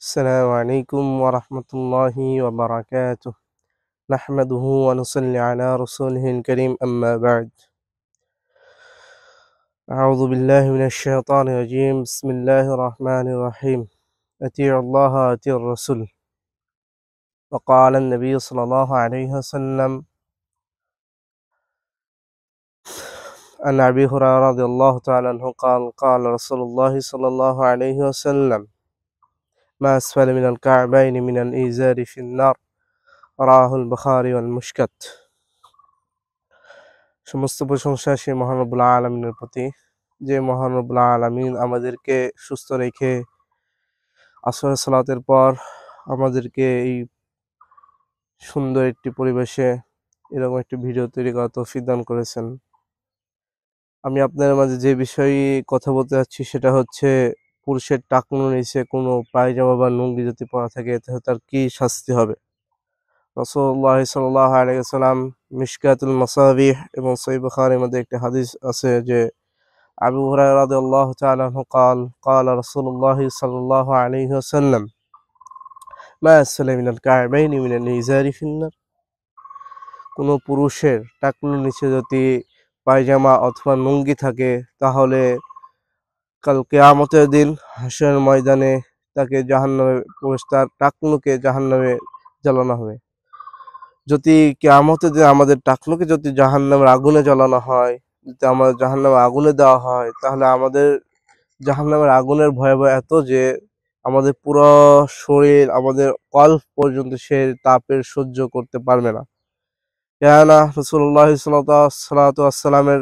السلام عليكم ورحمة الله وبركاته. نحمده ونصلي على رسوله الكريم أما بعد. أعوذ بالله من الشيطان الرجيم. بسم الله الرحمن الرحيم. أطيعوا الله وأطيعوا الرسول. وقال النبي صلى الله عليه وسلم عن أبي هريرة رضي الله تعالى عنه قال قال رسول الله صلى الله عليه وسلم ما أسفل من الكعبين من الإزار في النار. রাহুল বুখারী ওয়াল মুশকাত। সমস্ত প্রশংসা সেই মহান রব্বুল আলামিনের প্রতি, যে মহান রব্বুল আলামিন আমাদেরকে সুস্থ রেখে আসরের সালাতের পর আমাদেরকে এই সুন্দর একটি পরিবেশে এরকম একটি ভিডিও তৈরি করার তৌফিক দান করেছেন। আমি আপনাদের মাঝে যে বিষয়ে কথা বলতে যাচ্ছি সেটা হচ্ছে পুরুষের টাকনুর নিচে কোনো পায়জামা বা লুঙ্গি যদি পরা থাকে তাহলে তার কি শাস্তি হবে। রাসূলুল্লাহ সাল্লাল্লাহু আলাইহি ওয়াসাল্লাম মিশকাতুল মাসাবিহ এবং সহিহ বুখারীর মধ্যে একটি হাদিস আছে যে আবু হুরায়রা রাদিয়াল্লাহু তাআলা আনহু قال قال رسول الله صلى الله عليه وسلم ما أسفل من الكعبين من الإزار في النار। কোনো পুরুষের টাকনুর নিচে যদি পায়জামা অথবা লুঙ্গি থাকে তাহলে কাল কিয়ামতের দিন হাসরের ময়দানে তাকে জাহান্নামে তার টাকনুকে জাহান্নামে জ্বালানো হবে। যদি কিয়ামতের দিন আমাদের টাকনুকে যদি জাহান্নামের আগুনে জ্বালানো হয়, যদি আমাদের জাহান্নামের আগুনে দেওয়া হয়, তাহলে আমাদের জাহান্নামের আগুনের ভয়াবহ এত যে আমাদের পুরো শরীর, আমাদের কল্প পর্যন্ত সে তাপের সহ্য করতে পারবে না। কেননা রাসূলুল্লাহ সাল্লাল্লাহু আলাইহি ওয়াসাল্লামের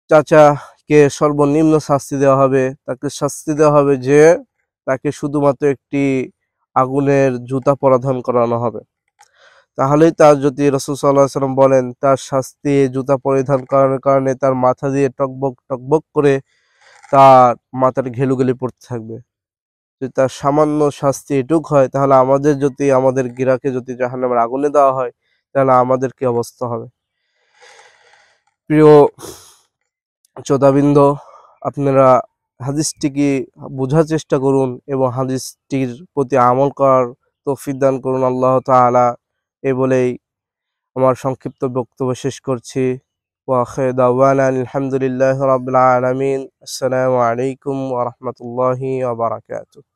চাচাকে সর্বনিম্ন শাস্তি দেওয়া হবে। তাকে শাস্তি দেওয়া হবে যে তাকে শুধুমাত্র একটি আগুনের জুতা পরিধান করানো হবে। তাহলেই তার, যদি রাসূল সাল্লাল্লাহু আলাইহি ওয়াসাল্লাম বলেন তার শাস্তি জুতা পরিধান করার কারণে তার মাথা দিয়ে টকবক টকবক করে তার মাথার ঘেলুঘেলি পড়তে থাকবে। যদি তার সামান্য শাস্তি এটুক হয়, তাহলে আমাদের যদি আমাদের গিরাকে যদি জাহান্নামের আগুনে দেওয়া হয় তাহলে আমাদের কি অবস্থা হবে। প্রিয় শ্রোতাবৃন্দ, আপনারা হাদিসটিকে বোঝার চেষ্টা করুন এবং হাদিসটির প্রতি আমল করার তৌফিক দান করুন আল্লাহ তাআলা। এই বলেই আমার সংক্ষিপ্ত বক্তব্য শেষ করছি। ওয়া আখিরু দাওয়ানা আলহামদুলিল্লাহি রাব্বিল আলামিন। আসসালামু আলাইকুম ওয়া রাহমাতুল্লাহি ওয়া বারাকাতুহু।